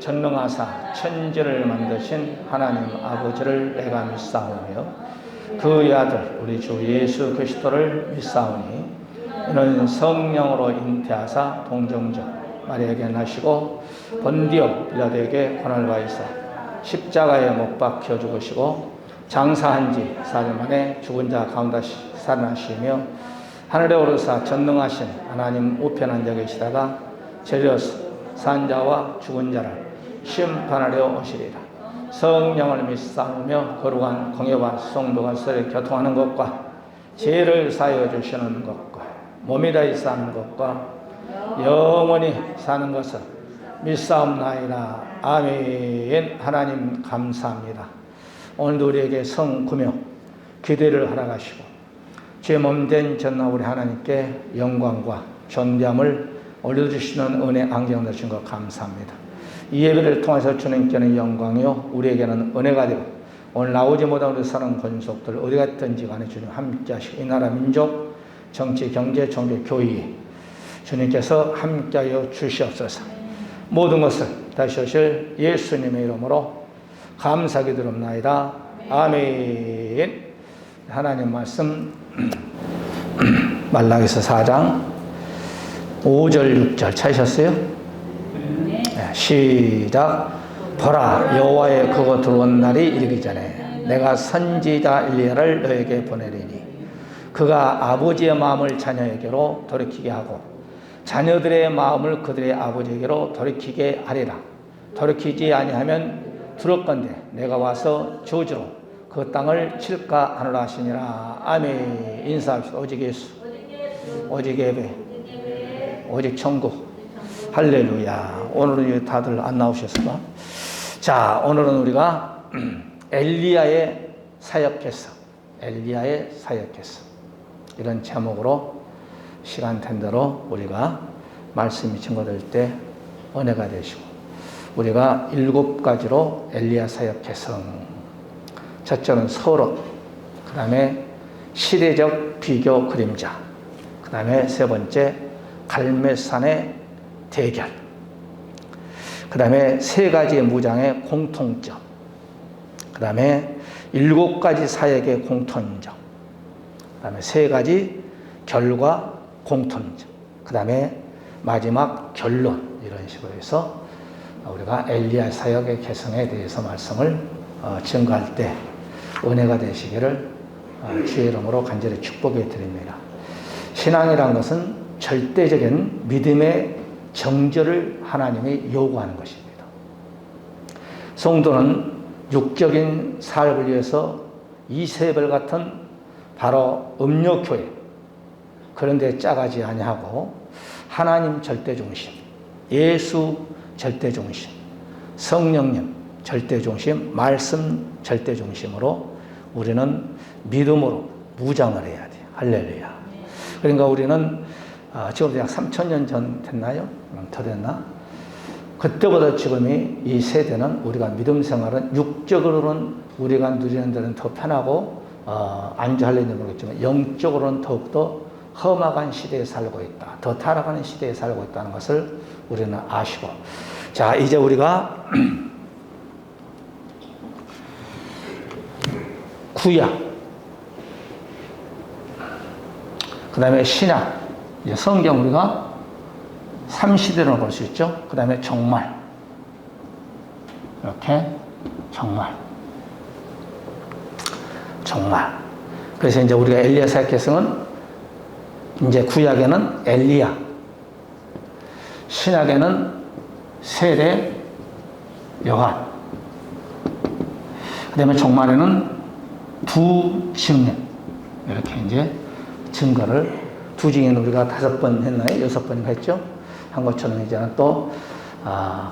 전능하사 천지를 만드신 하나님 아버지를 내가 믿사오며 그의 아들 우리 주 예수 그리스도를 믿사오니 이는 성령으로 잉태하사 동정적 마리아에게 나시고 본디오 빌라도에게 고난을 받으사 십자가에 못 박혀 죽으시고 장사한 지 4일 만에 죽은 자 가운데 살아나시며 하늘에 오르사 전능하신 하나님 우편한 자 계시다가 재려서 산 자와 죽은 자를 심판하려 오시리라. 성령을 믿사오며 거룩한 공예와 성도가 서로 교통하는 것과 죄를 사하여 주시는 것과 몸이 다히 사는 것과 영원히 사는 것을 믿사옵나이다. 아멘. 하나님 감사합니다. 오늘도 우리에게 성구며 기대를 허락하시고 죄 몸된 전나 우리 하나님께 영광과 존귀함을 올려주시는 은혜 안경 주신 것 감사합니다. 이 예배를 통해서 주님께는 영광이요 우리에게는 은혜가 되고 오늘 나오지 못한 우리 사는 권속들 어디 갔든지 간에 주님 함께 하시고 이 나라 민족 정치 경제 종교 교회 주님께서 함께하여 주시옵소서. 모든 것을 다시 오실 예수님의 이름으로 감사기드립나이다. 아멘. 하나님 말씀 말라기서 4장 5절 6절 찾으셨어요? 네, 시작. 보라 여호와의 그곳 들어온 날이 이르기 전에 내가 선지자 엘리야를 너에게 보내리니 그가 아버지의 마음을 자녀에게로 돌이키게 하고 자녀들의 마음을 그들의 아버지에게로 돌이키게 하리라. 돌이키지 아니하면 두렵건대 내가 와서 저주로 그 땅을 칠까 하노라 하시니라. 아멘. 인사합시다. 오직 예수, 오직 예배, 오직 천국. 할렐루야. 오늘은 다들 안 나오셨을까? 자, 오늘은 우리가 엘리야의 사역했어. 엘리야의 사역했어. 이런 제목으로 시간 된 대로 우리가 말씀이 증거될 때 은혜가 되시고 우리가 7가지로 엘리야 사역해서 첫째는 서론, 그 다음에 시대적 비교 그림자, 그 다음에 세 번째 갈멜산의 대결, 그 다음에 3가지 무장의 공통점, 그 다음에 7가지 사역의 공통점, 그 다음에 3가지 결과 공통점, 그 다음에 마지막 결론, 이런 식으로 해서 우리가 엘리야 사역의 개성에 대해서 말씀을 증거할 때 은혜가 되시기를 주의 이름으로 간절히 축복해 드립니다. 신앙이란 것은 절대적인 믿음의 정절을 하나님이 요구하는 것입니다. 성도는 육적인 삶을 위해서 이세벨 같은 바로 음욕교회 그런 데 짜가지 아니하고 하나님 절대중심, 예수 절대중심, 성령님 절대중심, 말씀 절대중심으로 우리는 믿음으로 무장을 해야 돼요. 할렐루야. 그러니까 우리는 지금 약 3,000년 전 됐나요? 더 됐나? 그때보다 지금이 이 세대는 우리가 믿음 생활은 육적으로는 우리가 누리는 데는 더 편하고 안주할는지 모르겠지만 영적으로는 더욱더 험악한 시대에 살고 있다. 더 타락하는 시대에 살고 있다는 것을 우리는 아시고 자 이제 우리가 구약 그 다음에 신약 이제 성경 우리가 3시대로 볼 수 있죠. 그 다음에 종말 이렇게 종말 그래서 이제 우리가 엘리야 사역에서는 이제 구약에는 엘리야, 신약에는 세례 요한, 그 다음에 종말에는 두 증인 이렇게 이제 증거를 두 증인 우리가 5번 했나요? 6번인가 했죠? 한 것처럼 이제는 또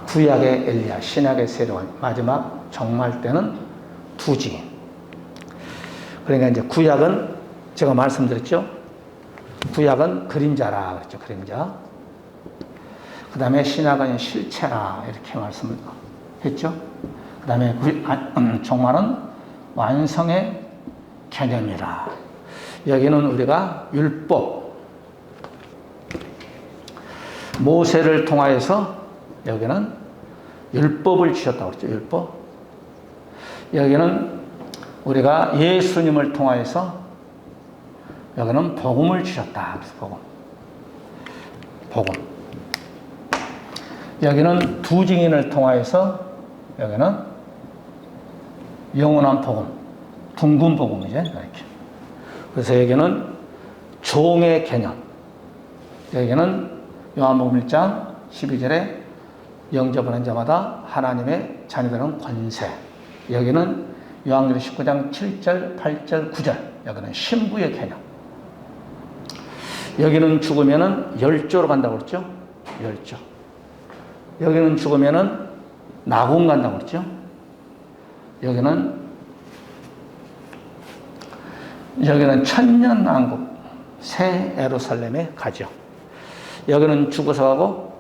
구약의 엘리야, 신약의 세례 요한, 마지막 종말 때는 두 증인. 그러니까 이제 구약은 제가 말씀드렸죠? 구약은 그림자라 그랬죠. 그림자. 그 다음에 신약은 실체라 이렇게 말씀을 했죠. 그 다음에 종말은 완성의 개념이라. 여기는 우리가 율법 모세를 통하여서 여기는 율법을 주셨다고 그랬죠. 율법. 여기는 우리가 예수님을 통하여서 여기는 복음을 주셨다. 그래서 복음. 여기는 두 증인을 통하여서 여기는 영원한 복음, 둥근 복음이죠. 이렇게. 그래서 여기는 종의 개념. 여기는 요한복음 1장 12절에 영접하는 자마다 하나님의 자녀들은 권세. 여기는 요한계시록 19장 7절, 8절, 9절. 여기는 신부의 개념. 여기는 죽으면은 열조로 간다고 그랬죠? 열조. 여기는 죽으면은 낙원 간다고 그랬죠? 여기는 천년왕국, 새 예루살렘에 가죠. 여기는 죽어서 가고,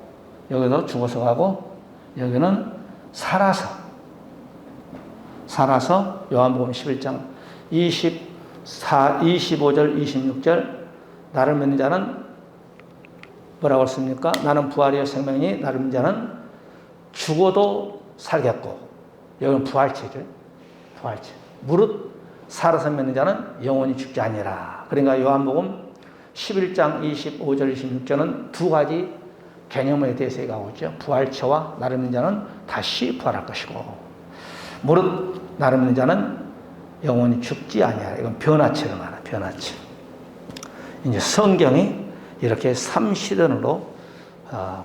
여기도 죽어서 가고, 여기는 살아서 요한복음 11장 25절, 26절 나를 믿는 자는 뭐라고 했습니까? 나는 부활이요 생명이니 나를 믿는 자는 죽어도 살겠고, 여기는 부활체죠. 부활체. 무릇 살아서 믿는 자는 영원히 죽지 아니라. 그러니까 요한복음 11장 25절, 26절은 두 가지 개념에 대해서 얘기하고 있죠. 부활체와 나를 믿는 자는 다시 부활할 것이고, 무릇 나를 믿는 자는 영원히 죽지 아니하라. 이건 변화체를 말하는 변화체. 이제 성경이 이렇게 3시대로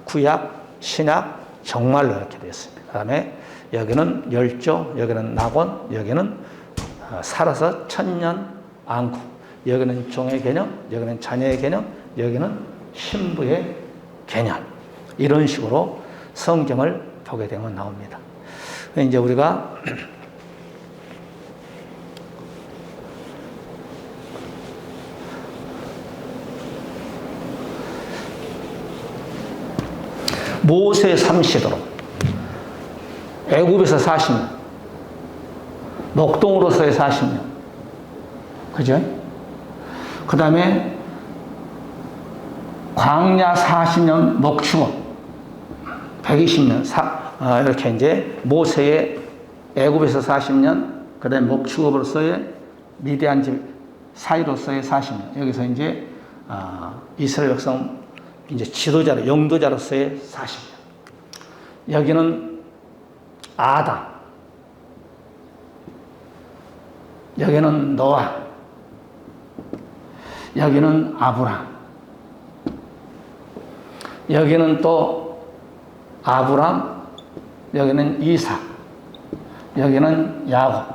구약, 신약, 정말로 이렇게 됐습니다. 그 다음에 여기는 열조, 여기는 낙원, 여기는 살아서 천년 안구, 여기는 종의 개념, 여기는 자녀의 개념, 여기는 신부의 개념. 이런 식으로 성경을 보게 되면 나옵니다. 이제 우리가 모세 3시대로 애굽에서 40년, 목동으로서의 40년, 그죠? 그 다음에 광야 40년 목축업 120년 이렇게 이제 모세의 애굽에서 40년, 그 다음에 목축업으로서의 미디안 집 사이로서의 40년, 여기서 이제 이스라엘 백성 이제 지도자로, 영도자로서의 40년. 여기는 아담, 여기는 노아, 여기는 아브람, 여기는 또 아브람, 여기는 이삭, 여기는 야곱,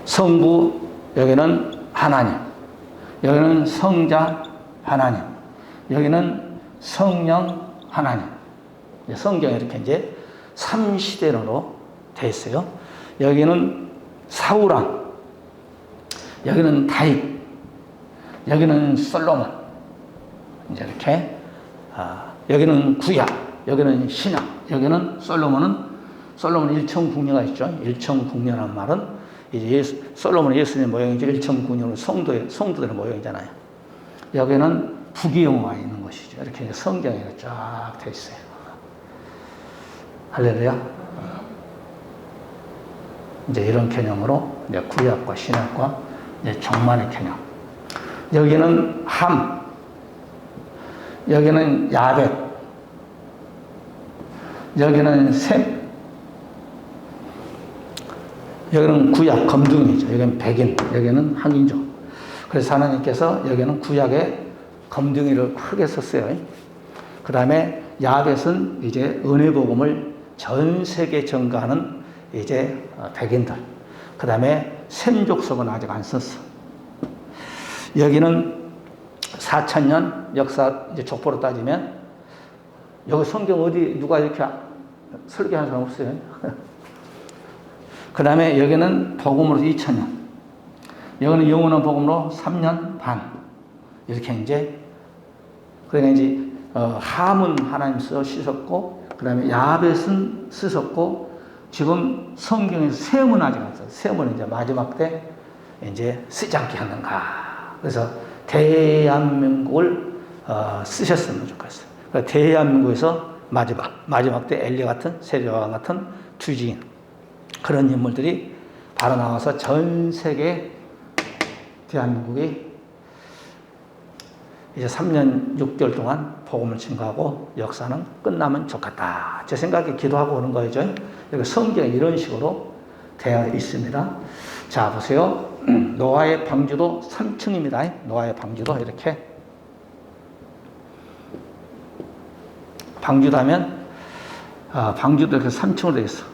성부, 여기는 하나님, 여기는 성자 하나님, 여기는 성령 하나님. 성경에 이렇게 이제 3시대로 되어 있어요. 여기는 사울왕, 여기는 다윗, 여기는 솔로몬. 이제 이렇게 여기는 구약, 여기는 신약, 여기는 솔로몬 일천궁녀가 있죠. 일천궁녀라는 말은 이제 솔로몬은 예수님의 모형이죠. 일천궁녀는 성도들의 모형이잖아요. 여기는 부귀영화가 있는 것이죠. 이렇게 이제 성경에 쫙 돼 있어요. 할렐루야. 이제 이런 개념으로 이제 구약과 신약과 이제 정만의 개념. 여기는 함, 여기는 야벳, 여기는 셈, 여기는 구약, 검둥이죠. 여기는 백인, 여기는 항인족. 그래서 하나님께서 여기는 구약에 검둥이를 크게 썼어요. 그 다음에 야벳은 이제 은혜복음을 전 세계에 전가하는 이제 백인들. 그 다음에 셈족속은 아직 안 썼어. 여기는 4,000년 역사 이제 족보로 따지면 여기 성경 어디 누가 이렇게 설계한 사람 없어요. 그 다음에 여기는 복음으로 2,000년, 여기는 영원한 복음으로 3년 반. 이렇게 이제 그러니까 이제 함은 하나님 쓰셨고, 그 다음에 야벳은 쓰셨고, 지금 성경에서 셈은 아직 안 써요. 셈은 이제 마지막 때 이제 쓰지 않게 하는가. 그래서 대한민국을 쓰셨으면 좋겠어요. 대한민국에서 마지막 때 엘리 같은 세례요한 같은 주지인 그런 인물들이 바로 나와서 전 세계 대한민국이 이제 3년 6개월 동안 복음을 증거하고 역사는 끝나면 좋겠다. 제 생각에 기도하고 오는 거죠. 여기 성경에 이런 식으로 되어 있습니다. 자, 보세요. 노아의 방주도 3층입니다. 노아의 방주도 이렇게. 방주도 하면, 방주도 이렇게 3층으로 되어 있어.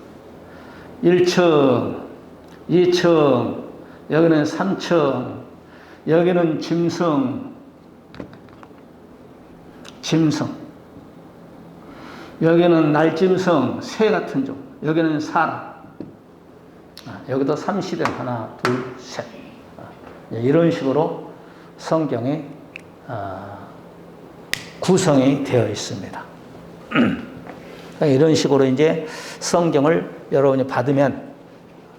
1층, 2층, 여기는 3층, 여기는 짐승, 여기는 날짐승, 새 같은 종, 여기는 사람, 여기도 3시대 하나, 둘, 셋. 이런 식으로 성경이 구성이 되어 있습니다. 이런 식으로 이제 성경을 여러분이 받으면,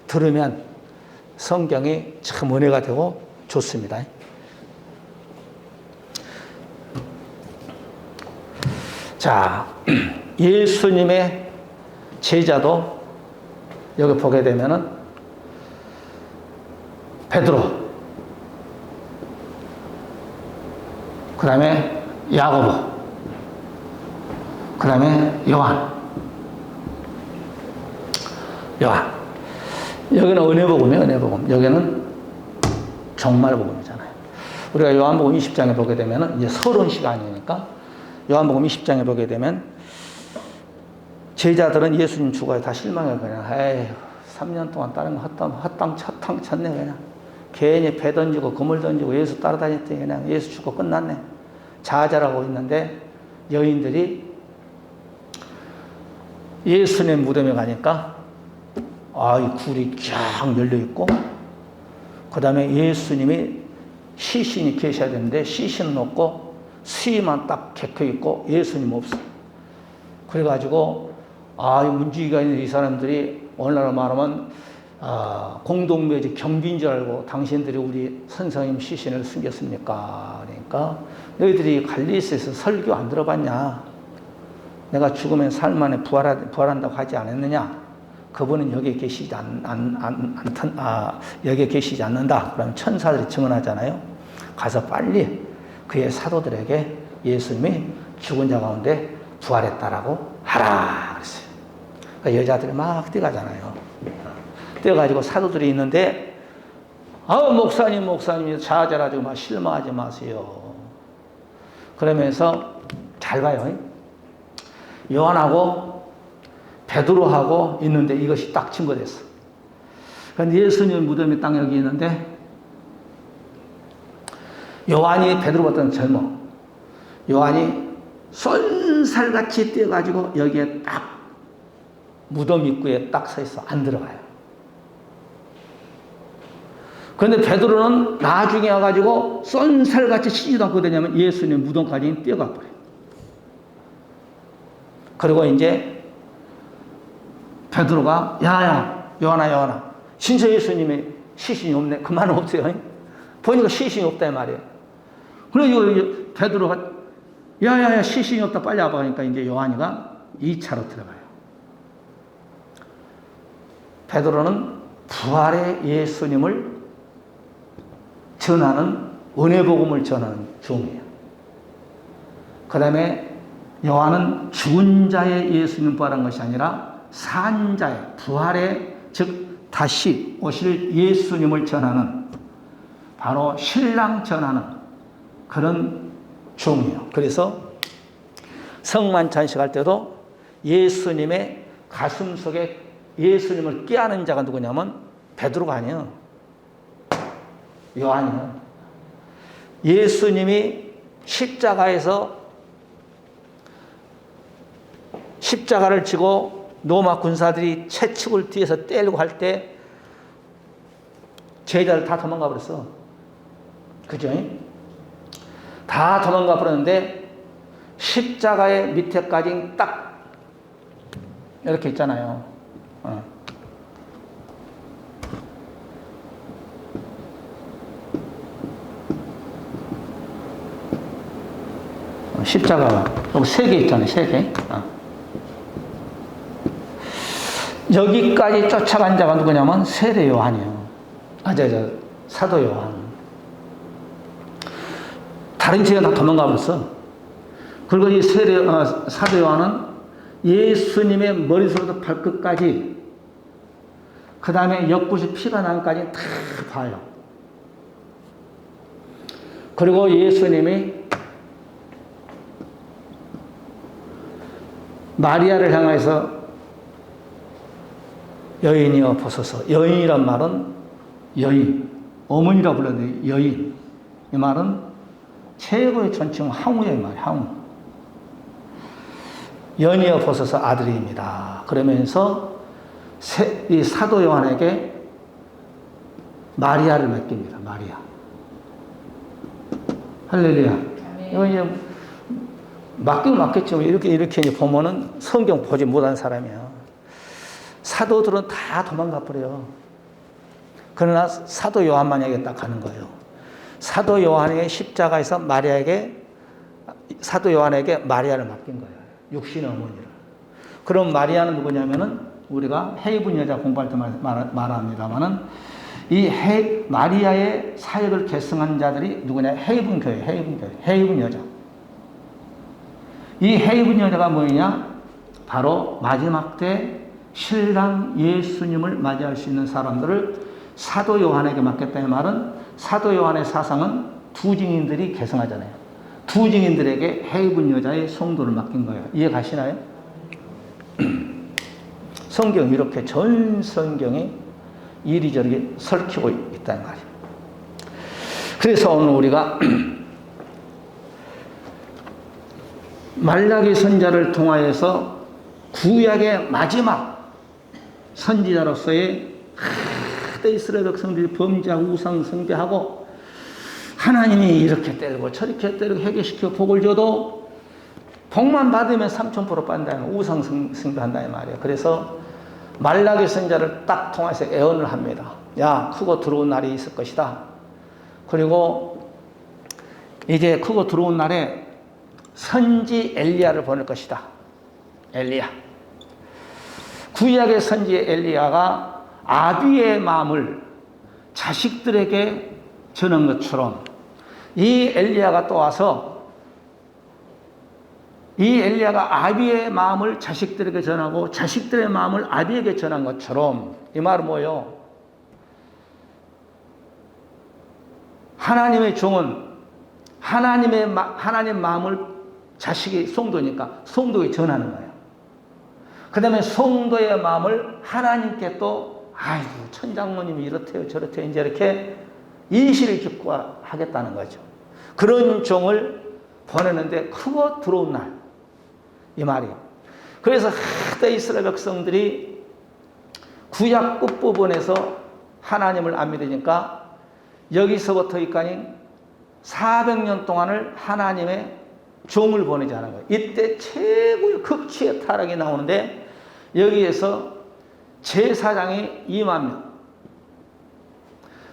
들으면 성경이 참 은혜가 되고 좋습니다. 자, 예수님의 제자도 여기 보게 되면은 베드로, 그 다음에 야고보, 그 다음에 요한. 여기는 은혜복음이에요, 은혜복음. 여기는 정말복음이잖아요. 우리가 요한복음 20장에 보게 되면은 이제 서론 시간이니까 요한복음 20장에 보게 되면 제자들은 예수님 죽어야 다 실망해. 그냥 에이 3년 동안 다른 거 헛땅 쳤네. 그냥 괜히 배 던지고 그물 던지고 예수 따라다녔더니 그냥 예수 죽고 끝났네. 좌절하고 있는데 여인들이 예수님 무덤에 가니까 이 굴이 쫙 열려 있고, 그 다음에 예수님이 시신이 계셔야 되는데 시신은 없고 수위만 딱 개켜 있고 예수님 없어. 그래가지고 이 문지기가 있는 이 사람들이 오늘날 말하면 공동묘지 경비인 줄 알고 당신들이 우리 선생님 시신을 숨겼습니까? 그러니까 너희들이 갈릴리에서 설교 안 들어봤냐? 내가 죽으면 사흘 만에 부활한다고 하지 않았느냐? 그분은 여기에 계시지 여기에 계시지 않는다. 그러면 천사들이 증언하잖아요. 가서 빨리 그의 사도들에게 예수님이 죽은 자 가운데 부활했다라고 하라 그랬어요. 그러니까 여자들이 막 뛰어가잖아요. 뛰어가지고 사도들이 있는데 목사님 좌절하지 마, 실망하지 마세요. 그러면서 잘 봐요. 요한하고 베드로하고 있는데 이것이 딱 증거됐어. 그런데 예수님 무덤이 딱 여기 있는데 요한이 베드로보다는 젊어. 요한이 쏜살같이 뛰어가지고 여기에 딱 무덤 입구에 딱 서 있어. 안 들어가요. 그런데 베드로는 나중에 와가지고 쏜살같이 치지도 않고 되냐면 예수님 무덤까지 뛰어가 버려요. 그리고 이제 베드로가 야야 요한아 진짜 예수님의 시신이 없네. 그만 없어요. 보니까 시신이 없다 이 말이에요. 그래서 베드로가 야야야 시신이 없다 빨리 와봐 하니까 이제 요한이가 2차로 들어가요. 베드로는 부활의 예수님을 전하는 은혜복음을 전하는 종이에요. 그 다음에 요한은 죽은 자의 예수님 부활한 것이 아니라 산 자의 부활의 즉 다시 오실 예수님을 전하는 바로 신랑 전하는 그런 종이에요. 그래서 성만 찬식할 때도 예수님의 가슴 속에 예수님을 껴안은 자가 누구냐면 베드로가 아니에요. 요한이에요. 예수님이 십자가를 지고 로마 군사들이 채축을 뒤에서 때리고 할 때 제자들 다 도망가 버렸어. 그죠? 다 도망가 버렸는데 십자가의 밑에까지 딱 이렇게 있잖아요. 십자가가 여기 세 개 있잖아요, 세 개. 여기까지 쫓아간 자가 누구냐면 세례 요한이에요. 사도 요한. 다른 지가 다 도망가 버렸어. 그리고 이 사도 요한은 예수님의 머리서부터 발끝까지, 그 다음에 옆구리 피가 나는까지 다 봐요. 그리고 예수님이 마리아를 향해서 여인이여 보소서. 여인이란 말은 여인, 어머니라고 불렀는데 여인. 이 말은 최고의 존칭 항우예요, 이 말이에요. 항우. 여인이여 보소서 아들입니다. 그러면서 이 사도 요한에게 마리아를 맡깁니다. 마리아. 할렐루야. 이거 이제 맡기면 맡겠지만 이렇게 보면은 성경 보지 못한 사람이야. 사도들은 다 도망가 버려요. 그러나 사도 요한만에게 딱 가는 거예요. 사도 요한의 십자가에서 사도 요한에게 마리아를 맡긴 거예요. 육신의 어머니를. 그럼 마리아는 누구냐면은 우리가 헤이븐 여자 공부할 때 말합니다만은 이 마리아의 사역을 계승한 자들이 누구냐? 헤이븐 교회, 헤이븐 여자. 이 헤이븐 여자가 뭐냐? 바로 마지막 때 신랑 예수님을 맞이할 수 있는 사람들을 사도 요한에게 맡겼다는 말은 사도 요한의 사상은 두 증인들이 계승하잖아요. 두 증인들에게 헤이븐 여자의 성도를 맡긴 거예요. 이해 가시나요? 성경 이렇게 전 성경이 이리저리 설키고 있다는 말이에요. 그래서 오늘 우리가 말라기 선자를 통하여서 구약의 마지막 선지자로서의 이스라엘 백성들이 범죄하고 우상 숭배하고 하나님이 이렇게 때리고 저렇게 때리고 해결시켜 복을 줘도 복만 받으면 3000% 빤다는 우상 숭배한다는 말이에요. 그래서 말라기 선자를 딱 통해서 애언을 합니다. 야, 크고 들어온 날이 있을 것이다. 그리고 이제 크고 들어온 날에 선지 엘리야를 보낼 것이다. 엘리야. 구약의 선지 엘리야가 아비의 마음을 자식들에게 전한 것처럼 이 엘리야가 또 와서 이 엘리야가 아비의 마음을 자식들에게 전하고 자식들의 마음을 아비에게 전한 것처럼 이 말은 뭐예요? 하나님의 종은 하나님 마음을 자식이 성도니까 성도에 전하는 거예요. 그 다음에 성도의 마음을 하나님께 또 아이고 천장모님이 이렇대요 저렇대요 이제 이렇게 인실을 짓고 하겠다는 거죠. 그런 종을 보내는데 크고 들어온 날 이 말이에요. 그래서 이스라엘 백성들이 구약 끝부분에서 하나님을 안 믿으니까 여기서부터 여기까지 400년 동안을 하나님의 종을 보내지 않은 거예요. 이때 최고의 극치의 타락이 나오는데 여기에서 제사장이 2만 명,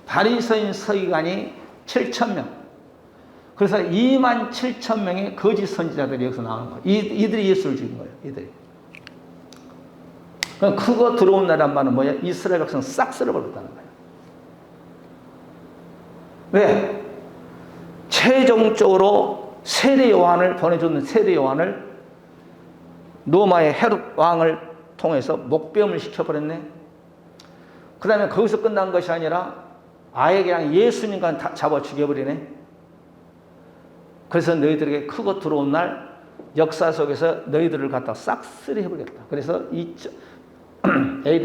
바리새인 서기관이 7,000명, 그래서 2만 7천 명의 거짓 선지자들이 여기서 나오는 거예요. 이들이 예수를 죽인 거예요. 이들이. 그럼 크고 들어온 날이란 말은 뭐야? 이스라엘 백성 싹 쓸어버렸다는 거예요. 왜? 최종적으로 세례 요한을 보내줬는 세례 요한을 로마의 헤롯 왕을 통해서 목배움을 시켜버렸네. 그 다음에 거기서 끝난 것이 아니라 아예 그냥 예수님과 다 잡아 죽여버리네. 그래서 너희들에게 크고 들어온 날 역사 속에서 너희들을 갖다 싹쓸이 해버렸다. 그래서 AD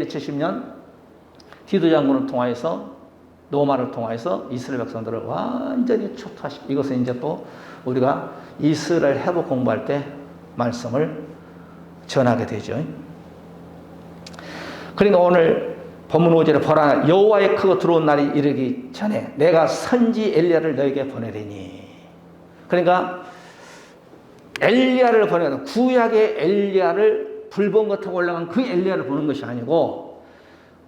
70년 디도 장군을 통하여서 로마를 통하여서 이스라엘 백성들을 완전히 초토화시키고 이것은 이제 또 우리가 이스라엘 회복 공부할 때 말씀을 전하게 되죠. 그러니까 오늘 본문 5절에 보라 여호와의 크고 들어온 날이 이르기 전에 내가 선지 엘리야를 너에게 보내리니. 그러니까 엘리야를 보내는 구약의 엘리야를 불본것 타고 올라간 그 엘리야를 보는 것이 아니고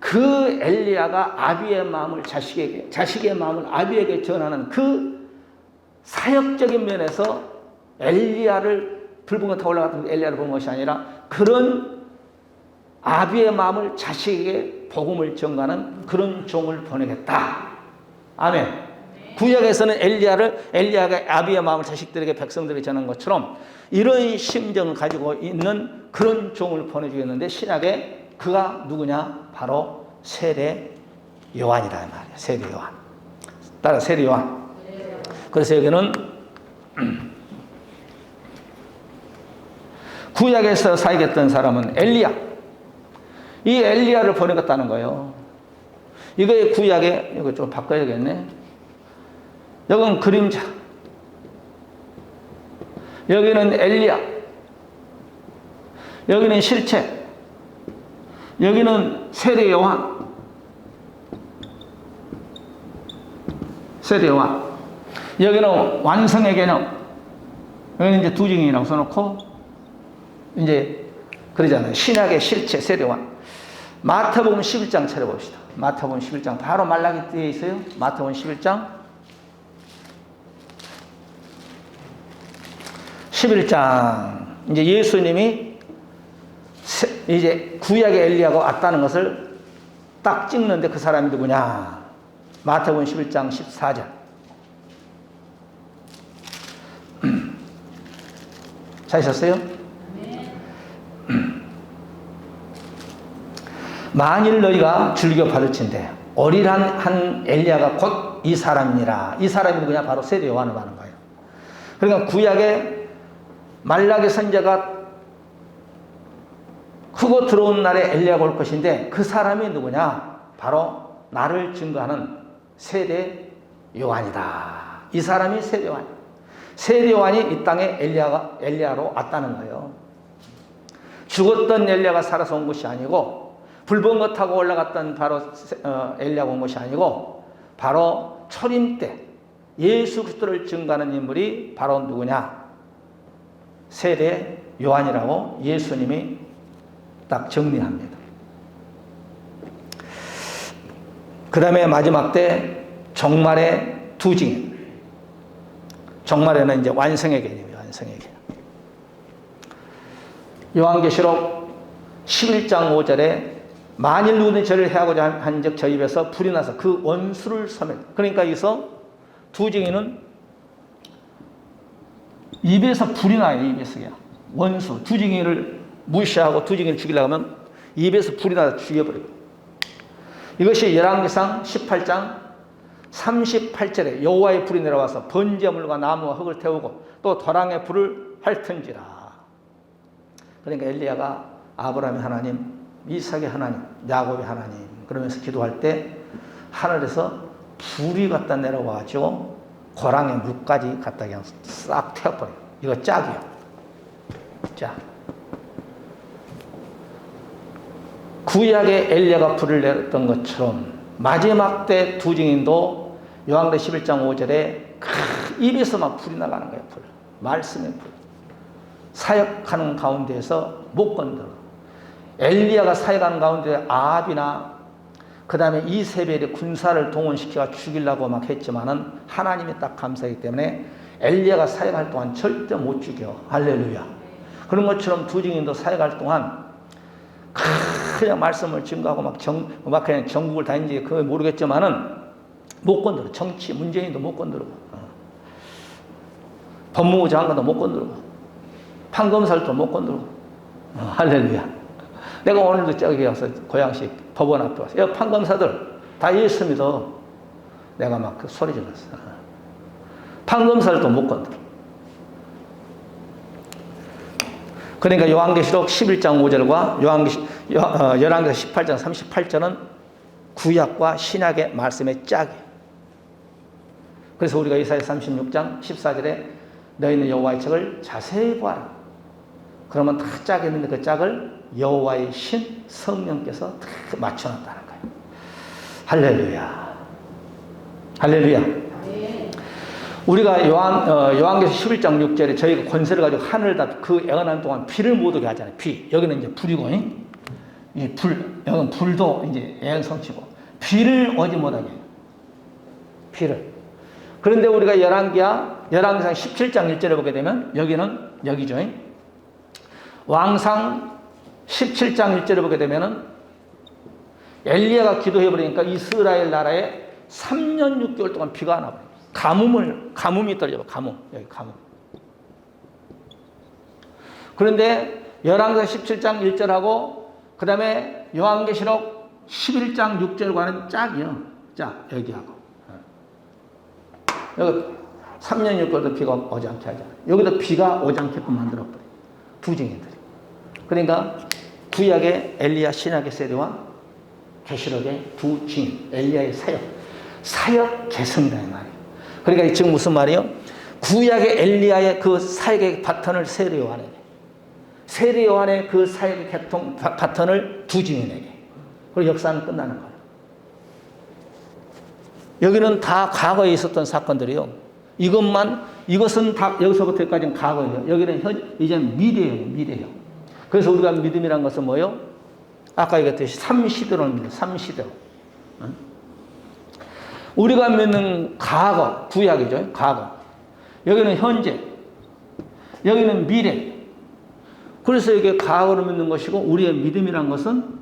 그 엘리야가 아비의 마음을 자식에게 자식의 마음을 아비에게 전하는 그 사역적인 면에서 엘리야를 불분과 타고 올라갔던 엘리야를 본 것이 아니라 그런 아비의 마음을 자식에게 복음을 전가하는 그런 종을 보내겠다. 아멘. 구약에서는 엘리야가 아비의 마음을 자식들에게 백성들에게 전한 것처럼 이런 심정을 가지고 있는 그런 종을 보내주겠는데 신약에 그가 누구냐? 바로 세례 요한이라 말이에요. 세례 요한. 따라 세례 요한. 그래서 여기는 구약에서 살겠던 사람은 엘리야. 이 엘리야를 보내겠다는 거예요. 이거의 구약에 이거 좀 바꿔야겠네. 여기는 그림자. 여기는 엘리야. 여기는 실체. 여기는 세례 요한. 세례 요한. 여기는 완성의 개념. 여기는 이제 두 증인이라고 써놓고 이제 그러잖아요. 신약의 실체 세례 요한. 마태복음 11장 찾아봅시다. 마태복음 11장 바로 말라기 뒤에 있어요. 마태복음 11장 11장 이제 예수님이 이제 구약의 엘리야가 왔다는 것을 딱 찍는데 그 사람이 누구냐? 마태복음 11장 14절. 찾으셨어요? 만일 너희가 즐겨 가르친대 어리란 한 엘리야가 곧 이 사람이니라. 이 사람이 누구냐? 바로 세례 요한을 말하는 거예요. 그러니까 구약의 말라기 선지자가 크고 들어온 날에 엘리야가 올 것인데 그 사람이 누구냐? 바로 나를 증거하는 세례 요한이다. 이 사람이 세례 요한. 세례 요한이 이 땅에 엘리야로 왔다는 거예요. 죽었던 엘리야가 살아서 온 것이 아니고 불번거 타고 올라갔던 바로 엘리야가 온 것이 아니고 바로 초림 때 예수 그리스도를 증거하는 인물이 바로 누구냐? 세례 요한이라고 예수님이 딱 정리합니다. 그 다음에 마지막 때 종말의 두 증인. 종말에는 이제 완성의 개념이에요. 완성의 개념. 요한계시록 11장 5절에 만일 누구든 저를 해하고자 한즉 저 입에서 불이 나서 그 원수를 섬에. 그러니까 여기서 두 증인은 입에서 불이 나요. 입에서 그냥 원수. 두 증인을 무시하고 두 증인을 죽이려고 하면 입에서 불이 나서 죽여버려요. 이것이 열왕기상 18장 38절에 여호와의 불이 내려와서 번제물과 나무와 흙을 태우고 또 도랑의 불을 핥은지라. 그러니까 엘리야가 아브라함의 하나님, 이삭의 하나님, 야곱의 하나님 그러면서 기도할 때 하늘에서 불이 갖다 내려와가지고 고랑의 물까지 갖다 그냥 싹 태워버려요. 이거 짝이요. 짝. 구약의 엘리야가 불을 내렸던 것처럼 마지막 때 두 증인도 요한계시록 11장 5절에 입에서 막 불이 나가는 거예요. 불. 말씀의 불. 사역하는 가운데에서 못 건드려. 엘리야가 사역하는 가운데 아합이나 그 다음에 이세벨이 군사를 동원시켜 죽이려고 막 했지만은 하나님이 딱 감사하기 때문에 엘리야가 사역할 동안 절대 못 죽여. 할렐루야. 그런 것처럼 두 증인도 사역할 동안 그냥 말씀을 증거하고 막 그냥 전국을 다니는지 그거 모르겠지만은 못 건드려. 정치 문재인도 못 건드리고 법무부 장관도 못 건드리고 판검사도 못 건드리고 할렐루야. 내가 오늘도 저기 가서 고양시 법원 앞에 와서 야 판검사들 다 예수 믿어. 내가 막 그 소리 질렀어. 판검사들도 못 건드려. 그러니까 요한계시록 11장 5절과 열왕계시록 18장 38절은 구약과 신약의 말씀의 짝이에요. 그래서 우리가 이사야 36장 14절에 너희는 여호와의 책을 자세히 보아라. 그러면 다 짝이 있는데 그 짝을 여호와의 신 성령께서 다 맞춰놨다는 거예요. 할렐루야. 할렐루야. 네. 우리가 요한계시록 11장 6절에 저희가 권세를 가지고 하늘을 다 그 애원하는 동안 비를 못 오게 하잖아요. 비. 여기는 이제 불이고, 이 불, 여기는 불도 이제 애연성치고, 비를 오지 못하게 해요. 비를. 그런데 우리가 열왕기상 17장 1절에 보게 되면 여기는 여기죠. 왕상 17장 1절에 보게 되면은 엘리야가 기도해 버리니까 이스라엘 나라에 3년 6개월 동안 비가 안 와버려요. 가뭄이 떨려요. 가뭄. 여기 가뭄. 그런데 열왕기상 17장 1절하고 그 다음에 요한계시록 11장 6절과는 짝이요. 짝 여기하고 여기 3년 6개월도 비가 오지 않게 하잖아요. 여기도 비가 오지 않게끔 만들어버려요. 두 증인들이. 그러니까 구약의 엘리야, 신약의 세례와 계시록의 두 증인, 엘리야의 사역 개성이다 이 말이에요. 그러니까 지금 무슨 말이에요? 구약의 엘리야의 그 사역의 바톤을 세례 요한에게, 세례 요한의 그 사역의 바톤을 두 증인에게. 그리고 역사는 끝나는 거예요. 여기는 다 과거에 있었던 사건들이요. 이것은 다 여기서부터 여기까지는 과거예요. 여기는 이제는 미래예요. 미래예요. 그래서 우리가 믿음이란 것은 뭐예요? 아까 얘기했듯이 3시대로 믿어요. 3시대로. 우리가 믿는 과거, 구약이죠. 과거. 여기는 현재. 여기는 미래. 그래서 이게 과거를 믿는 것이고, 우리의 믿음이란 것은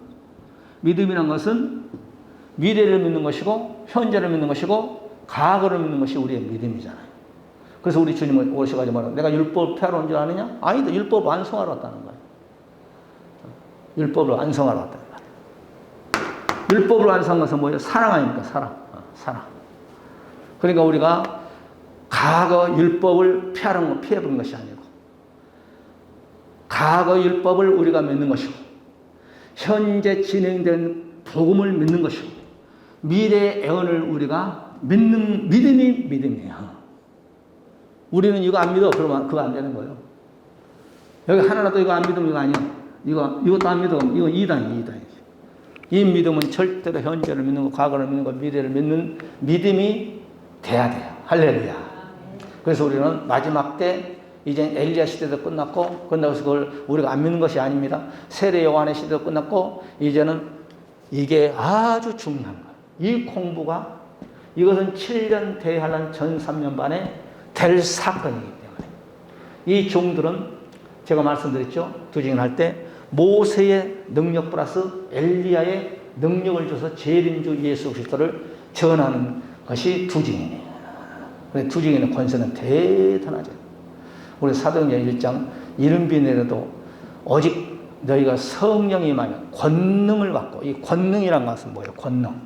미래를 믿는 것이고, 현재를 믿는 것이고, 과거를 믿는 것이 우리의 믿음이잖아요. 그래서 우리 주님은 오셔가지고 말하는, 내가 율법을 폐하러 온 줄 아느냐? 아니다. 율법을 완성하러 왔다는 거예요. 율법을 완성하러 왔다는 거예요. 율법을 완성한 것은 뭐예요? 사랑 아닙니까? 사랑. 그러니까 우리가 과거 율법을 피해본 것이 아니고, 과거 율법을 우리가 믿는 것이고, 현재 진행된 복음을 믿는 것이고, 미래의 애언을 우리가 믿는 믿음이에요. 우리는 이거 안 믿어. 그러면 그거 안 되는 거예요. 여기 하나라도 이거 안 믿으면 이거 아니야. 이것도 안 믿으면 이거 이단이에요. 이 믿음은 절대로 현재를 믿는 거, 과거를 믿는 거, 미래를 믿는 믿음이 돼야 돼요. 할렐루야. 그래서 우리는 마지막 때 이제 엘리야 시대도 끝났고, 끝나서 그걸 우리가 안 믿는 것이 아닙니다. 세례 요한의 시대도 끝났고, 이제는 이게 아주 중요한 거예요. 이 공부가, 이것은 7년 대환란 전 3년 반에 될 사건이기 때문에 이 종들은 제가 말씀드렸죠. 두 증인할 때 모세의 능력 플러스 엘리야의 능력을 줘서 재림주 예수 그리스도를 전하는 것이 두 증인이에요. 두 증인의 권세는 대단하죠. 우리 사도행전 1장 이른 비 내려도 오직 너희가 성령이 임하면 권능을 받고, 이 권능이란 것은 뭐예요? 권능.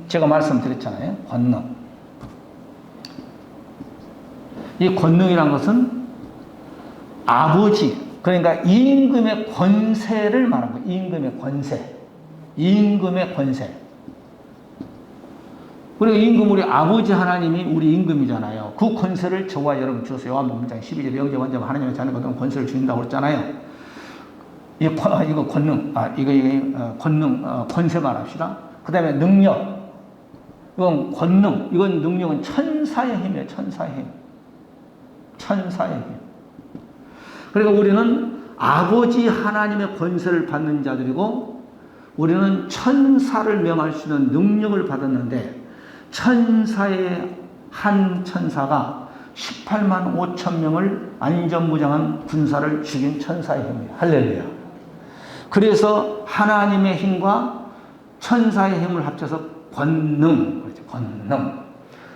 제가 말씀드렸잖아요. 권능. 이 권능이란 것은 아버지, 그러니까 임금의 권세를 말하는 거예요. 임금의 권세. 그리고 임금, 우리 아버지 하나님이 우리 임금이잖아요. 그 권세를 저와 여러분 주셨어요. 요한복음 5장 12절에 영접 원죄 하나님의 자녀 같은 권세를 주신다고 그랬잖아요. 이거 권능, 권세 말합시다. 그 다음에 능력. 이건 권능, 이건 능력은 천사의 힘이에요. 천사의 힘. 그러니까 우리는 아버지 하나님의 권세를 받는 자들이고, 우리는 천사를 명할 수 있는 능력을 받았는데, 천사의 한 천사가 18만 5천 명을 안전무장한 군사를 죽인 천사의 힘이에요. 할렐루야. 그래서 하나님의 힘과 천사의 힘을 합쳐서 권능.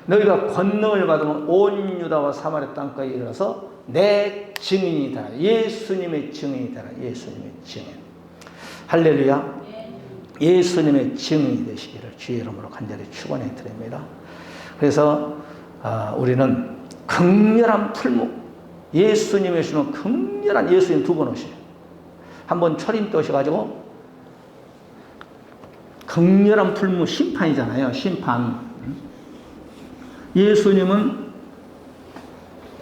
너희가 권능을 받으면 온 유다와 사마리아 땅까지 이르러서 내 증인이 되라. 예수님의 증인이 되라. 예수님의 증인. 할렐루야. 예수님의 증인이 되시기를 주의 이름으로 간절히 축원해 드립니다. 그래서 우리는 극렬한 풀무, 예수님의 주는 극렬한, 예수님 두 번 오셔요. 한번 초림 때 오셔가지고 극렬한 풀무, 심판이잖아요. 심판. 예수님은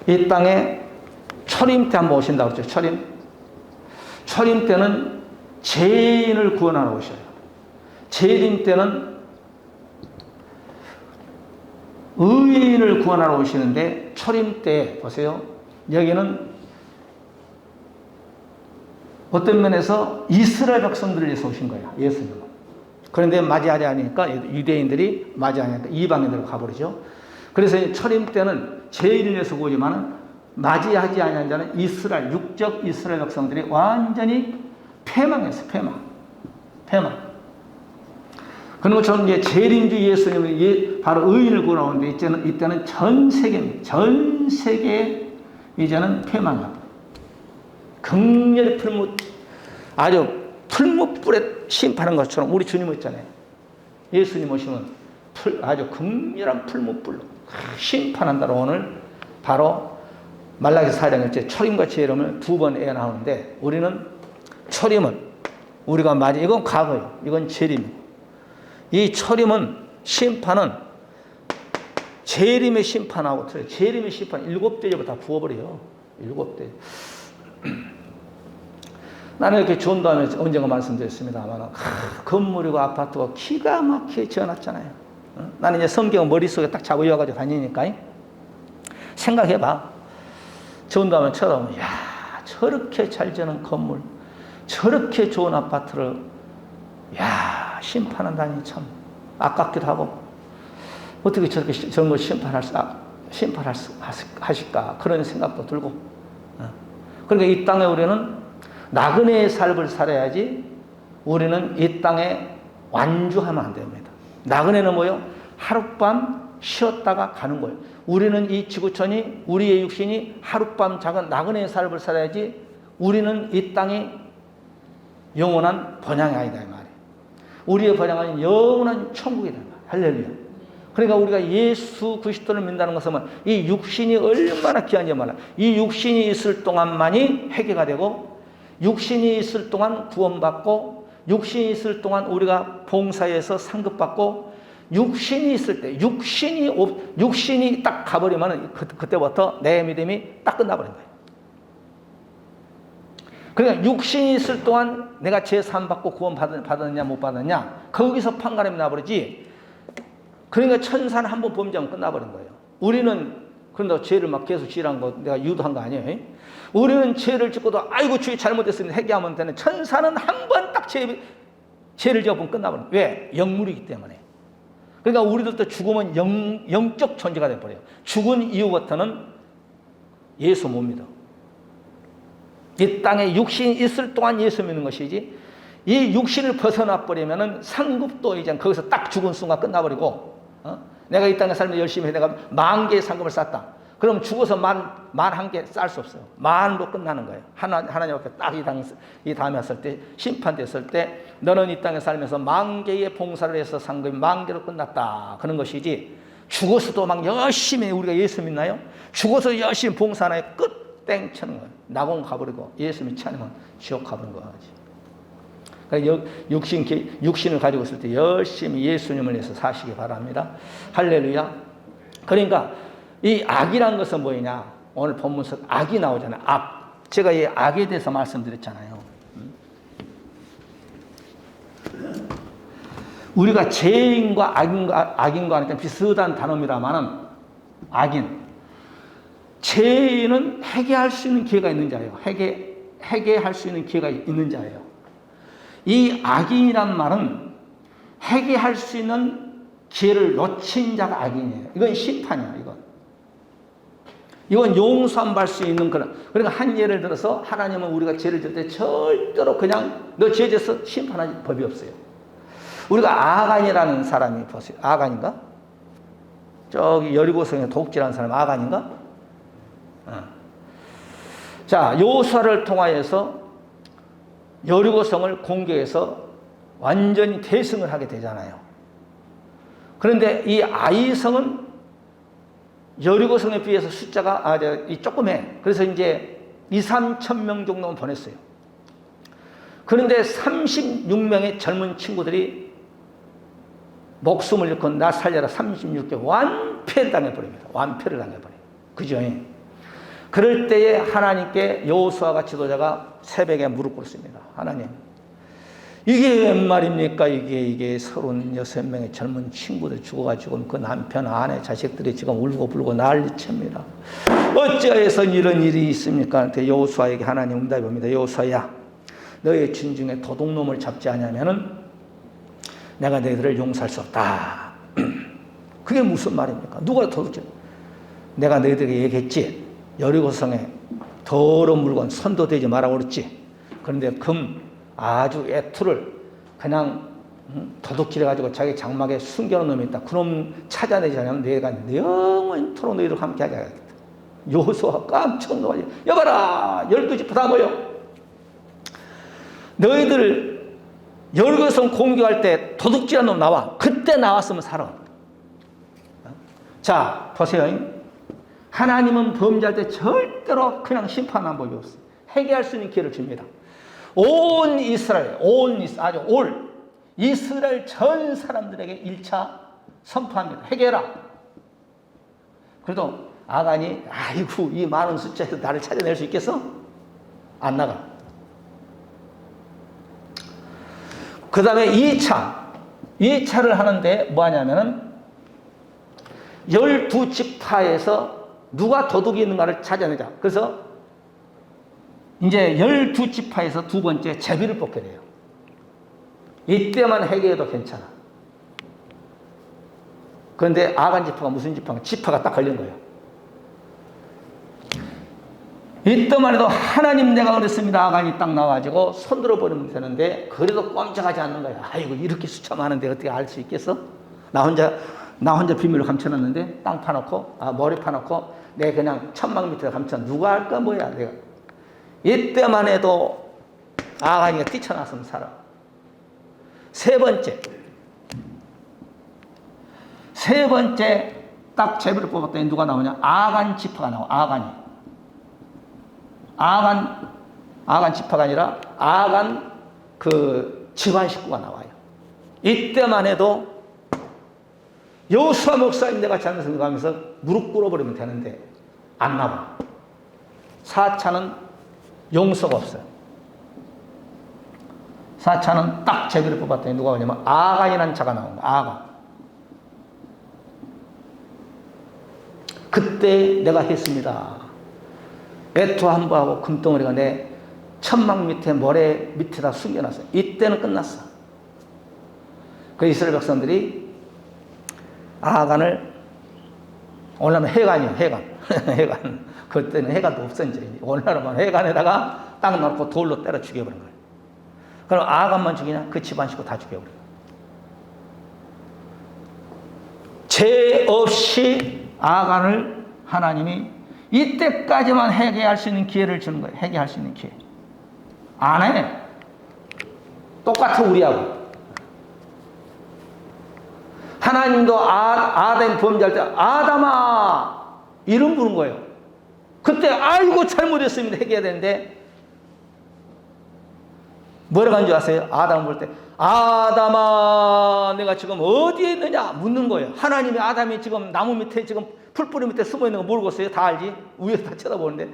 이 땅에 초림 때 한번 오신다고 그랬죠. 초림 때는 죄인을 구원하러 오셔요. 재림 때는 의인을 구원하러 오시는데, 초림 때 보세요. 여기는 어떤 면에서 이스라엘 백성들을 위해서 오신 거예요. 예수님은. 그런데 맞이하지 않으니까, 유대인들이 맞이하니까 이방인들로 가버리죠. 그래서 초림 때는 죄인을 위해서 오지만은 맞이하지 아니한 자는 이스라엘, 육적 이스라엘 백성들이 완전히 패망했어요. 패망. 그런 것처럼 이제 재림주 예수님이 바로 의인을 구원하는데 이때는 전 세계에 이제는 패망합니다. 극렬히 아주 풀무불에 심판한 것처럼 우리 주님 있잖아요. 예수님 오시면 아주 극렬한 풀무불로 심판한다로 오늘 바로 말라기 4장 1절 초림과 재림을 두 번 예언하는데 우리는 초림은 우리가 이건 과거예요. 이건 재림이고 이 초림은 심판은 재림의 심판하고 틀려요. 재림의 심판 7대접을 다 부어버려요. 7대. 나는 이렇게 전도하면 언젠가 말씀드렸습니다만 건물이고 아파트가 기가 막히게 지어놨잖아요. 나는 이제 성경을 머릿속에 딱 잡고 이어가지고 다니니까 생각해봐. 전도하면 쳐다보면 야 저렇게 잘 지어놓은 건물 저렇게 좋은 아파트를 야 심판한다니 참 아깝기도 하고 어떻게 저렇게 저런 걸 심판하실까 그런 생각도 들고 그러니까 이 땅에 우리는 나그네의 삶을 살아야지 우리는 이 땅에 완주하면 안 됩니다. 나그네는 뭐요? 하룻밤 쉬었다가 가는 거예요. 우리는 이 지구촌이 우리의 육신이 하룻밤 작은 나그네의 삶을 살아야지 우리는 이 땅이 영원한 번향이 아니다 이 말이에요. 우리의 번향은 영원한 천국이다. 할렐루야. 그러니까 우리가 예수 그리스도를 믿는다는 것은 이 육신이 얼마나 귀한지 몰라. 이 육신이 있을 동안만이 회개가 되고 육신이 있을 동안 구원받고 육신이 있을 동안 우리가 봉사에서 상급받고 육신이 있을 때 육신이 딱 가버리면 그때부터 내 믿음이 딱 끝나버린 거예요. 그러니까 육신이 있을 동안 내가 제3 받고 구원 받았느냐 못 받았느냐 거기서 판가름이 나버리지. 그러니까 천사는 한번 범죄하면 끝나버린 거예요. 우리는 그런데 죄를 막 계속 지으란 거 내가 유도한 거 아니에요. 우리는 죄를 짓고도 아이고 주의 잘못했으면 회개하면 되는. 천사는 한 번 딱 죄를 지어보면 끝나버려요. 왜? 영물이기 때문에. 그러니까 우리들도 죽으면 영적 존재가 돼버려요. 죽은 이후부터는 예수 못 믿어. 이 땅에 육신이 있을 동안 예수 믿는 것이지 이 육신을 벗어나 버리면은 상급도 이제 거기서 딱 죽은 순간 끝나버리고 내가 이 땅에 살면 열심히 해 내가 10,000개의 상급을 쌓다. 그럼 죽어서 10,000개 쌓을 수 없어요. 10,000로 끝나는 거예요. 하나님 앞에 딱 이 다음에 왔을 때 심판됐을 때 너는 이 땅에 살면서 10,000개의 봉사를 해서 상급이 10,000개로 끝났다. 그런 것이지 죽어서도 막 열심히 우리가 예수 믿나요? 죽어서 열심히 봉사하나요? 끝 땡 쳐는 거예요. 낙원 가버리고 예수 믿지 않으면 지옥 가버린 거지. 그러니까 육신을 가지고 있을 때 열심히 예수님을 위해서 사시기 바랍니다. 할렐루야. 그러니까 이 악이란 것은 뭐냐? 오늘 본문에서 악이 나오잖아요. 악. 제가 이 악에 대해서 말씀드렸잖아요. 우리가 죄인과 악인과 하니까 비슷한 단어입니다만은 악인. 죄인은 회개할 수 있는 기회가 있는 자예요. 회개할 수 있는 기회가 있는 자예요. 이 악인이란 말은 회개할 수 있는 기회를 놓친 자가 악인이에요. 이건 심판이야, 이건 용서함 받을 수 있는 그런. 그러니까 한 예를 들어서 하나님은 우리가 죄를 질 때 절대로 그냥 너 죄 져서 심판할 법이 없어요. 우리가 아간이라는 사람이 보세요. 아간인가? 저기 여리고성에 독질한 사람 아간인가? 자, 여호수아를 통하여서 여리고성을 공격해서 완전히 대승을 하게 되잖아요. 그런데 이 아이성은 여리고성에 비해서 숫자가 조금해. 그래서 이제 2-3천 명 정도는 보냈어요. 그런데 36명의 젊은 친구들이 목숨을 잃고 나 살려라 36개 완패를 당해버립니다. 완패를 당해버려요. 그죠? 그럴 때에 하나님께 여호수아가 지도자가 새벽에 무릎 꿇습니다. 하나님, 이게 웬 말입니까? 이게 36명의 젊은 친구들 죽어가지고 그 남편, 아내, 자식들이 지금 울고불고 난리칩니다. 어찌하여서 이런 일이 있습니까? 그때 여호수아에게 하나님 응답이 옵니다. 여호수아야, 너의 진중에 도둑놈을 잡지 않으면은 내가 너희들을 용서할 수 없다. 그게 무슨 말입니까? 누가 도둑질? 내가 너희들에게 얘기했지. 여리고성에 더러운 물건 손도 대지 말라고 그랬지. 그런데 금 아주 애투를 그냥 도둑질해 가지고 자기 장막에 숨겨놓은 놈이 있다. 그놈 찾아내지 않으면 내가 영원토록 너희들 함께 하지 않겠다. 여호수아가 깜짝 놀라가지고 여봐라 12지파 다 모여. 너희들 여리고성 공격할 때 도둑질한 놈 나와. 그때 나왔으면 살아. 자 보세요. 하나님은 범죄할 때 절대로 그냥 심판 안 법이 없어요. 회개할 수 있는 기회를 줍니다. 온 이스라엘, 아주 올 이스라엘 전 사람들에게 1차 선포합니다. 회개해라. 그래도 아간이 아이고 이 많은 숫자에서 나를 찾아낼 수 있겠어? 안 나가. 그 다음에 2차를 하는데 뭐 하냐면은 12지파에서 누가 도둑이 있는가를 찾아내자. 그래서 이제 12지파에서 두 번째 제비를 뽑게 돼요. 이때만 회개해도 괜찮아. 그런데 아간 지파가 무슨 지파가? 지파가 딱 걸린 거예요. 이때만 해도 하나님 내가 그랬습니다. 아간이 딱 나와가지고 손들어 버리면 되는데 그래도 꼼짝하지 않는 거야. 아이고 이렇게 숫자 많은데 어떻게 알 수 있겠어? 나 혼자 비밀로 감춰놨는데 땅 파놓고 머리 파놓고 내 그냥 천막 밑에 감춰 누가 할까 뭐야 내가. 이때만 해도 아간이가 뛰쳐나서면 살아. 세 번째 딱 제비를 뽑았더니 누가 나오냐? 아간 지파가 나와. 아간 지파가 아니라 아간 그 집안 식구가 나와요. 이때만 해도 여호수아 목사님 내가 잘못해서 가면서 무릎 꿇어버리면 되는데 안 나와. 4차는 용서가 없어요. 4차는 딱 제비를 뽑았더니 누가 오냐면 아간이라는 자가 나온 거야. 아간. 그때 내가 했습니다. 애투함부하고 금덩어리가 내 천막 밑에 모래 밑에다 숨겨놨어요. 이때는 끝났어. 그 이스라엘 백성들이 아간을 오늘날은 해간이요. 해간. 그때는 해간도 없었지. 오늘날은 해간에다가 딱 넣고 돌로 때려 죽여버린 거예요. 그럼 아간만 죽이냐? 그 집안 식구 다 죽여버려요. 죄 없이 아간을 하나님이 이때까지만 회개할 수 있는 기회를 주는 거예요. 회개할 수 있는 기회. 안 해. 똑같아 우리하고. 하나님도 아담 범죄할 때 아담아 이름 부른 거예요. 그때 아이고 잘못했습니다 회개해야 되는데 뭐라고 한 줄 아세요? 아담을 볼 때 아담아 내가 지금 어디에 있느냐 묻는 거예요. 하나님이 아담이 지금 나무 밑에 지금 풀뿌리 밑에 숨어 있는 거 모르겠어요? 다 알지? 위에서 다 쳐다보는데.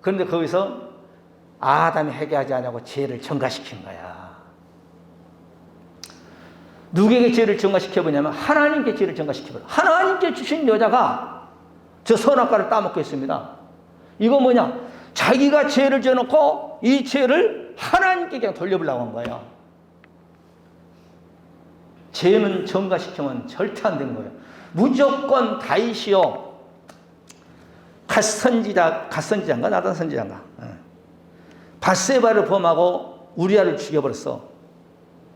그런데 거기서 아담이 회개하지 않냐고 죄를 전가시킨 거야. 누구에게 죄를 전가시켜보냐면 하나님께 죄를 전가시켜버려. 하나님께 주신 여자가 저 선악과를 따먹고 있습니다. 이거 뭐냐? 자기가 죄를 지어놓고 이 죄를 하나님께 그냥 돌려보려고 한 거예요. 죄는 전가시키면 절대 안 되는 거예요. 무조건 다윗이요. 갓선지자인가 나단 선지자인가. 밧세바를 범하고 우리아를 죽여버렸어.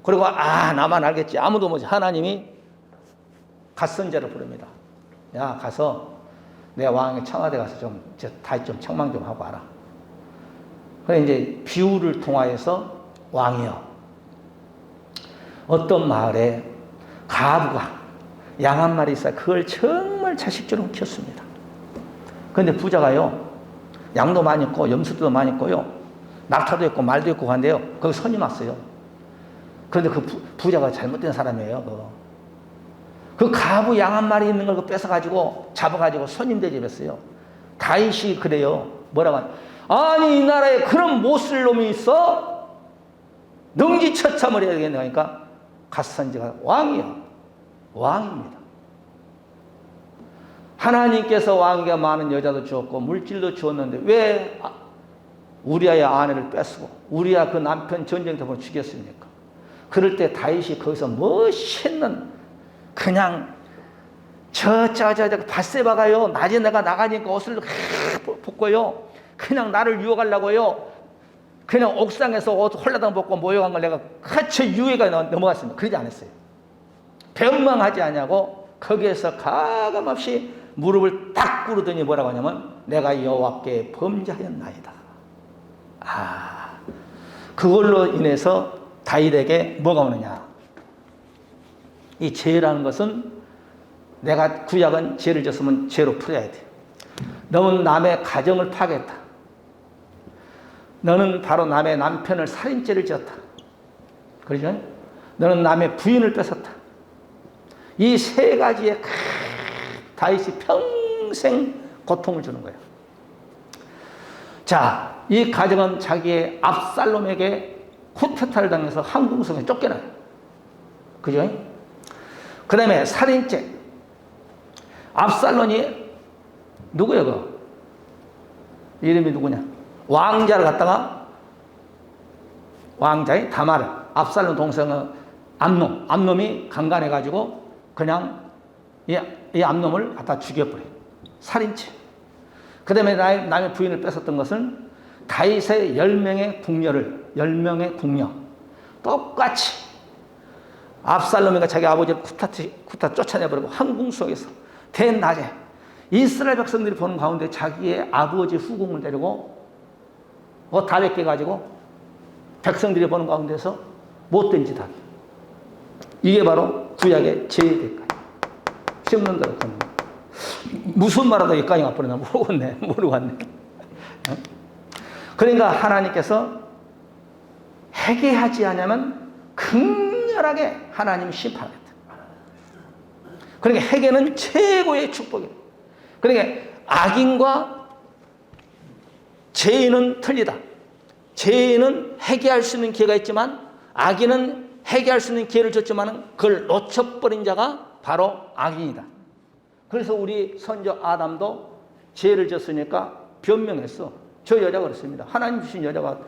그리고 나만 알겠지. 아무도 모르지. 하나님이 갓선지자를 부릅니다. 야 가서 내 왕의 청와대 가서 다윗 좀 책망 좀 하고 와라. 그래 이제 비유를 통하여서 왕이요. 어떤 마을에 가부가 양 한 마리 있어요. 그걸 정말 자식처럼 키웠습니다. 그런데 부자가요. 양도 많이 있고 염소도 많이 있고요. 낙타도 있고 말도 있고 한데요. 거기 손님 왔어요. 그런데 그 부자가 잘못된 사람이에요. 그 가부 양 한 마리 있는 걸 뺏어가지고 잡아가지고 손님 대접했어요. 다윗이 그래요. 뭐라고 하냐. 아니 이 나라에 그런 못쓸 놈이 있어? 능지처참을 해야 되겠네. 갓선지가 왕이요. 왕입니다. 하나님께서 왕에게 많은 여자도 주었고 물질도 주었는데 왜 우리아의 아내를 뺏고 우리아 그 남편 전쟁터로 죽였습니까? 그럴 때 다윗이 거기서 멋있는 그냥 저 밧세바가요, 낮에 내가 나가니까 옷을 벗고요, 그냥 나를 유혹하려고요, 그냥 옥상에서 옷 홀라당 벗고 모욕한 걸 내가 같이 유해가 넘어갔습니다. 그러지 않았어요. 변망하지 않냐고 거기에서 가감없이 무릎을 딱 꿇으더니 뭐라고 하냐면 내가 여호와께 범죄하였나이다. 그걸로 인해서 다윗에게 뭐가 오느냐, 이 죄라는 것은 내가 구약은 죄를 졌으면 죄로 풀어야 돼. 너는 남의 가정을 파괴했다. 너는 바로 남의 남편을 살인죄를 지었다. 그러죠? 너는 남의 부인을 뺏었다. 이 세 가지에 다윗이 평생 고통을 주는 거예요. 자, 이 가정은 자기의 압살롬에게 쿠데타를 당해서 항공성에 쫓겨나요. 그죠? 그 다음에 살인죄. 압살롬이 누구예요? 그 이름이 누구냐? 왕자를 갖다가, 왕자의 다말을, 압살롬 동생은 암놈이 강간해가지고 그냥 이 암놈을 갖다 죽여버려요. 살인죄. 그 다음에 남의 부인을 뺏었던 것은 다윗의 10명의 궁녀 똑같이 압살롬이가 자기 아버지를 쿠타 쫓아내버리고 황궁 속에서 대낮에 이스라엘 백성들이 보는 가운데 자기의 아버지 후궁을 데리고 다 벗겨가지고 백성들이 보는 가운데서 못된 짓 하기. 이게 바로 구약의 죄의 대가예요. 씹는 대로 걷는 거. 무슨 말하다 여기까지 와버리나 모르겠네. 그러니까 하나님께서 회개하지 않으면 극렬하게 하나님 심판하겠다. 그러니까 회개는 최고의 축복이에요. 그러니까 악인과 죄인은 틀리다. 죄인은 회개할 수 있는 기회가 있지만 악인은 회개할 수 있는 기회를 줬지만 그걸 놓쳐버린 자가 바로 악인이다. 그래서 우리 선조 아담도 죄를 졌으니까 변명했어. 저 여자가 그렇습니다. 하나님 주신 여자가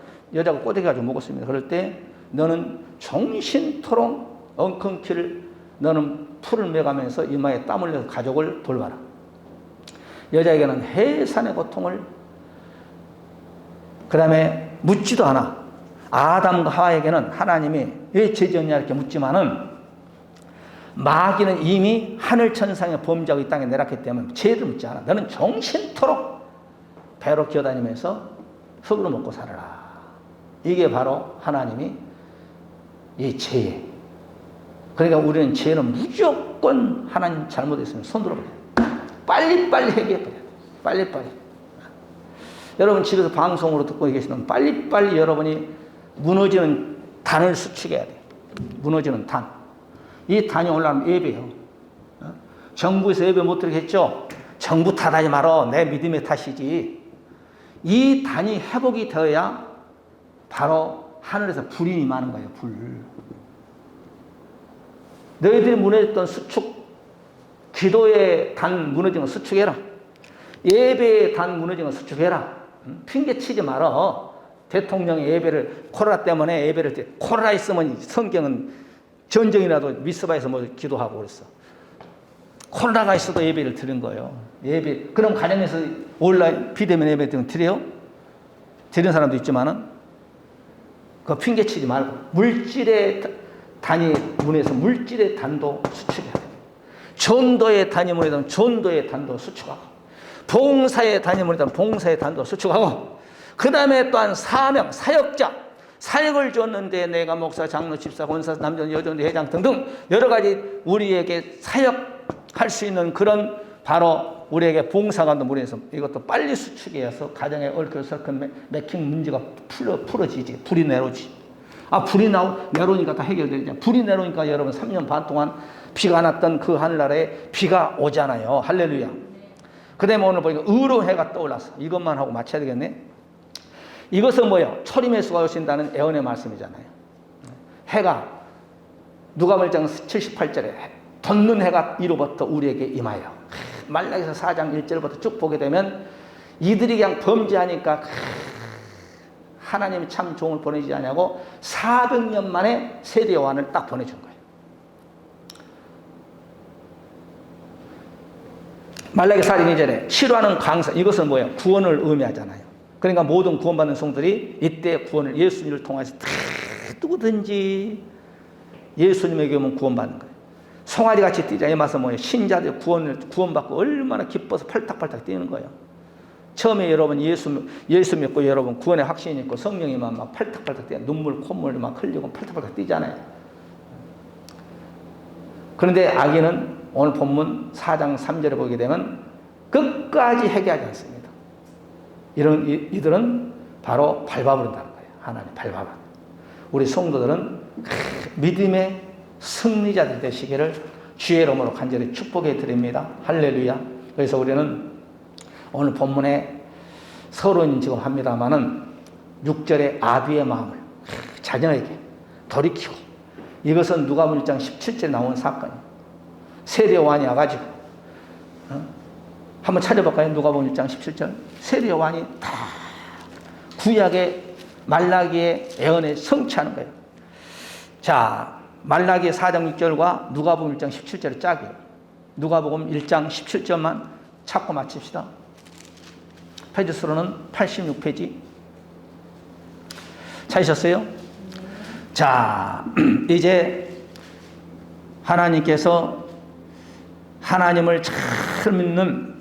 꼬대기 가지고 먹었습니다. 그럴 때 너는 정신토록 엉겅퀴를 너는 풀을 매가면서 이마에 땀 흘려서 가족을 돌봐라. 여자에게는 해산의 고통을, 그 다음에 묻지도 않아. 아담과 하와에게는 하나님이 왜 죄 지었냐 이렇게 묻지만은 마귀는 이미 하늘 천상에 범죄하고 이 땅에 내렸기 때문에 죄를 묻지 않아. 너는 정신토록 배로 기어다니면서 흙으로 먹고 살아라. 이게 바로 하나님이 이 죄에. 그러니까 우리는 죄는 무조건 하나님 잘못했으면 손 들어버려요. 빨리빨리 회개해버려요. 빨리빨리. 여러분 집에서 방송으로 듣고 계시면 빨리빨리 여러분이 무너지는 단을 수축해야 돼요. 무너지는 단. 이 단이 올라가면 예배예요. 정부에서 예배 못 드리겠죠? 정부 탓하지 말어. 내 믿음의 탓이지. 이 단이 회복이 되어야 바로 하늘에서 불이 임하는 거예요. 불. 너희들이 무너졌던 수축, 기도의 단 무너진 거 수축해라. 예배의 단 무너진 거 수축해라. 핑계치지 말어. 대통령의 예배를 코로나 때문에 예배를 코로나 있으면 성경은 전쟁이라도 미스바에서 뭐 기도하고 그랬어. 코로나가 있어도 예배를 드린 거예요. 예배. 그럼 가정에서 온라인 비대면 예배 드려요? 드리는 사람도 있지만은 그 핑계치지 말고 물질의 단위 문에서 물질의 단도 수축해야 돼요. 전도의 단위 문에서 전도의 단도 수축하고, 봉사의 단위 문에서 봉사의 단도 수축하고, 그 다음에 또한 사명, 사역자, 사역을 줬는데 내가 목사, 장로, 집사, 권사, 남전, 여전, 회장 등등 여러 가지 우리에게 사역할 수 있는 그런 바로 우리에게 봉사관도 무리해서 이것도 빨리 수축해서 가정에 얽혀설큰 맥힌 문제가 풀어지지. 불이 내려오지. 불이 내려오니까 다 해결되죠. 불이 내려오니까 여러분 3년 반 동안 비가 안 왔던 그 하늘나라에 비가 오잖아요. 할렐루야. 그 다음에 오늘 보니까 의로운 해가 떠올랐어. 이것만 하고 마쳐야 되겠네. 이것은 뭐예요? 초림의 수가 오신다는 애언의 말씀이잖아요. 해가 누가복음 78절에 돋는 해가 이로부터 우리에게 임하여. 말라기서 4장 1절부터 쭉 보게 되면 이들이 그냥 범죄하니까 하나님이 참 종을 보내지 않냐고 400년 만에 세례 요한을 딱 보내준 거예요. 말라기 4장 2절에 치료하는 강사, 이것은 뭐예요? 구원을 의미하잖아요. 그러니까 모든 구원받는 성들이 이때 구원을 예수님을 통해서 다 누구든지 예수님에게 오면 구원받는 거예요. 송아지같이 뛰자. 이 말은 뭐예요? 신자들 구원받고 얼마나 기뻐서 팔딱팔딱 뛰는 거예요. 처음에 여러분 예수 믿고 여러분 구원의 확신이 있고 성령이만 막 팔딱팔딱 뛰어 눈물 콧물 막 흘리고 팔딱팔딱 뛰잖아요. 그런데 악인은 오늘 본문 4장 3절에 보게 되면 끝까지 회개하지 않습니다. 이들은 바로 밟아버린다는 거예요. 하나님 밟아버려. 우리 성도들은 믿음의 승리자들 되시기를 주의 이름으로 간절히 축복해 드립니다. 할렐루야. 그래서 우리는 오늘 본문에 서론 지금 합니다마는 6절의 아비의 마음을 자녀에게 돌이키고, 이것은 누가복음 1장 17절에 나온 사건이에요. 세례요한이 와가지고 한번 찾아볼까요? 누가복음 1장 17절. 세례요한이 다 구약의 말라기의 예언에 성취하는 거예요. 자, 말라기 4장 6절과 누가복음 1장 17절의 짝이에요. 누가복음 1장 17절만 찾고 마칩시다. 페이지 수로는 86페이지. 찾으셨어요? 자, 이제 하나님께서 하나님을 잘 믿는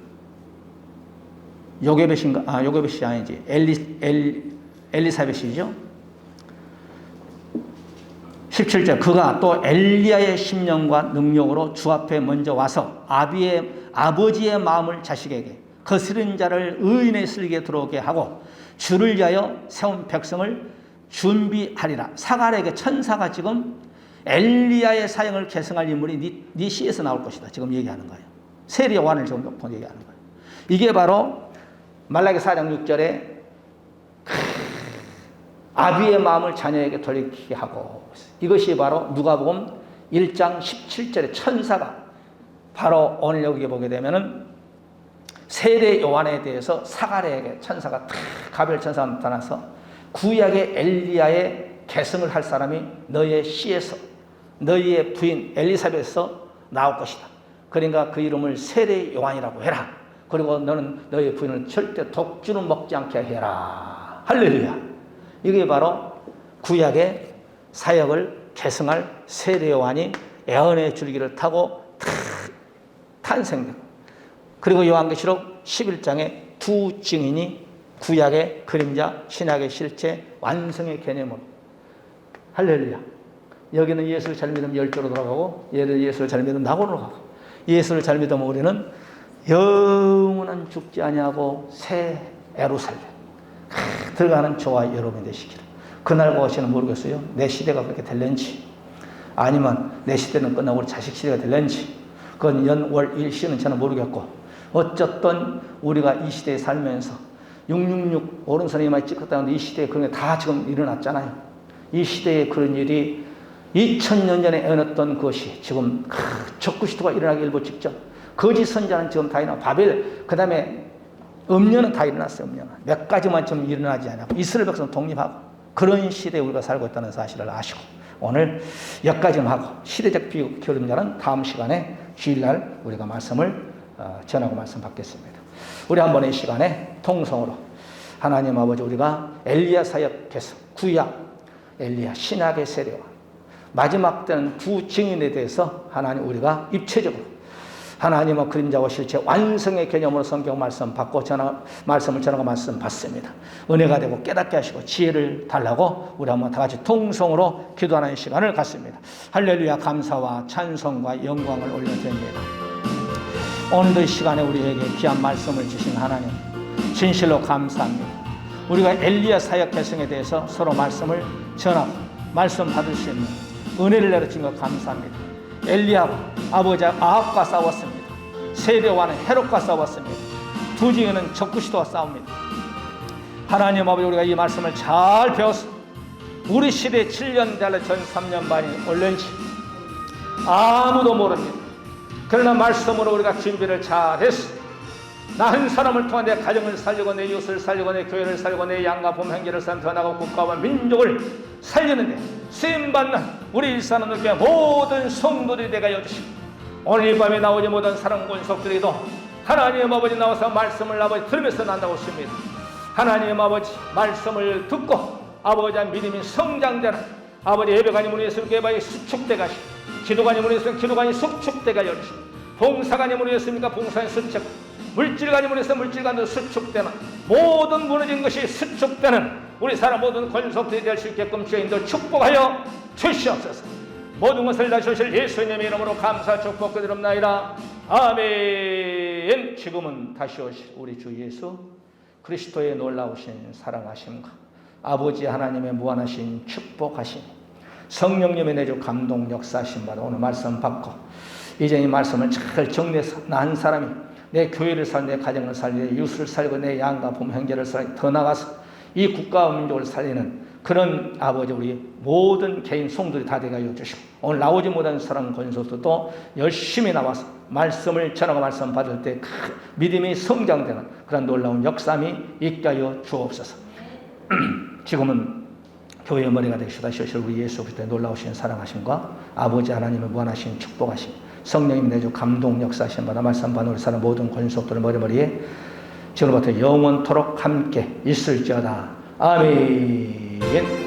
요게벳인가? 요게벳이 아니지. 엘리사벳이죠. 17절. 그가 또 엘리야의 심령과 능력으로 주 앞에 먼저 와서 아버지의 마음을 자식에게 거스른 자를 의인의 슬기에 들어오게 하고 주를 위하여 세운 백성을 준비하리라. 사갈에게 천사가 지금 엘리야의 사역을 계승할 인물이 네 시에서 나올 것이다. 지금 얘기하는 거예요. 세례요한을 지금 놓고 얘기하는 거예요. 이게 바로 말라기 4장 6절에 아비의 마음을 자녀에게 돌이키게 하고, 이것이 바로 누가복음 1장 17절의 천사가 바로 오늘 여기에 보게 되면은 세례 요한에 대해서 사가랴에게 천사가 가벨 천사가 나타나서 구약의 엘리야의 계승을 할 사람이 너의 씨에서 너희의 부인 엘리사벳에서 나올 것이다. 그러니까 그 이름을 세례 요한이라고 해라. 그리고 너는 너희 부인을 절대 독주는 먹지 않게 해라. 할렐루야. 이게 바로 구약의 사역을 계승할 세례 요한이 예언의 줄기를 타고 탄생되고, 그리고 요한계시록 11장에 두 증인이 구약의 그림자, 신약의 실체, 완성의 개념으로. 할렐루야. 여기는 예수를 잘 믿으면 열조로 돌아가고, 얘는 예수를 잘 믿으면 낙원으로 가고, 예수를 잘 믿으면 우리는 영원한 죽지 아니하고 새 예루살렘 들어가는 저와 여러분이 되시기를. 그날과 오시는 모르겠어요. 내 시대가 그렇게 될는지, 아니면 내 시대는 끝나고 우리 자식 시대가 될는지, 그건 연, 월, 일, 시는 저는 모르겠고, 어쨌든 우리가 이 시대에 살면서 666 오른손에 많이 찍었다는데 이 시대에 그런 게 다 지금 일어났잖아요. 이 시대에 그런 일이 2000년 전에 애어났던 것이 지금 적그리스도가 일어나기 일보 직전, 거짓 선자는 지금 다 일어나, 바벨, 그 다음에 음녀는 다 일어났어요. 음녀는 몇 가지만 좀 일어나지 않고 이스라엘 백성 독립하고, 그런 시대에 우리가 살고 있다는 사실을 아시고, 오늘 여기까지만 하고 시대적 비교림자는 다음 시간에 주일날 우리가 말씀을 전하고 말씀 받겠습니다. 우리 한번 이 시간에 통성으로 하나님 아버지, 우리가 엘리야 사역 계속 구약 엘리야, 신약의 세례와 마지막 때는 두 증인에 대해서 하나님 우리가 입체적으로 하나님의 그림자와 실체 완성의 개념으로 성경 말씀 받고 말씀을 전하고 말씀 받습니다. 은혜가 되고 깨닫게 하시고 지혜를 달라고 우리 한번 다 같이 통성으로 기도하는 시간을 갖습니다. 할렐루야. 감사와 찬송과 영광을 올려드립니다. 오늘도 이 시간에 우리에게 귀한 말씀을 주신 하나님 진실로 감사합니다. 우리가 엘리야 사역 계승에 대해서 서로 말씀을 전하고 말씀 받을 수 있는 은혜를 내려주신 것 감사합니다. 엘리야가 아버지 아합과 싸웠습니다. 세례요한은 헤롯과 싸웠습니다. 두 증인은 적그리스도와 싸웁니다. 하나님 아버지, 우리가 이 말씀을 잘 배워서 우리 시대에 7년 달러 전 3년 반이 올는지 아무도 모릅니다. 그러나 말씀으로 우리가 준비를 잘했어. 나 한 사람을 통해 내 가정을 살리고 내 이웃을 살리고 내 교회를 살리고 내 양가 범행기를 산터나가고 국가와 민족을 살리는데 쓰임받는 우리 일산원들께 모든 성도들이 내가 여주시고, 오늘 이 밤에 나오지 못한 사랑 권속들에게도 하나님 아버지 나와서 말씀을 아버지 들으면서 난다고 했습니다. 하나님 아버지 말씀을 듣고 아버지 믿음이 성장되는 아버지 예배관이 문에 있으면 예배관이 수축돼 가시고 기도관이 문에 있으면 기도관이 수축돼가 열리시고 봉사관이 문에 있으니까 봉사관이 수축 물질관이 문에 있으면 물질관도 수축되는 모든 무너진 것이 수축되는 우리 사람 모든 권속들이 될 수 있게끔 주인도 축복하여 주시옵소서. 모든 것을 다 주실 예수님의 이름으로 감사 축복 드립나이다. 아멘. 지금은 다시 오실 우리 주 예수 그리스도의 놀라우신 사랑하심과 아버지 하나님의 무한하신 축복하심 성령님의 내주 감동 역사하심 받아 오늘 말씀 받고 이제 이 말씀을 잘 정리해서 나 한 사람이 내 교회를 살고 내 가정을 살고 내 이웃을 살고 내 양가 부모 형제를 살고 더 나가서 이 국가와 민족을 살리는 그런 아버지 우리 모든 개인 성도들이 다 되게 하여 주시고 오늘 나오지 못한 사람 권속들도 열심히 나와서 말씀을 전하고 말씀 받을 때 믿음이 성장되는 그런 놀라운 역사함이 있게 하여 주옵소서. 지금은 교회의 머리가 되시다 하실 우리 예수 그리스도의 놀라우신 사랑하심과 아버지 하나님의 무한하신 축복하심 성령님 내주 감동 역사하심 받아 말씀 받는 우리 사람 모든 권속들의 머리머리에 지금부터 영원토록 함께 있을지어다. 아멘.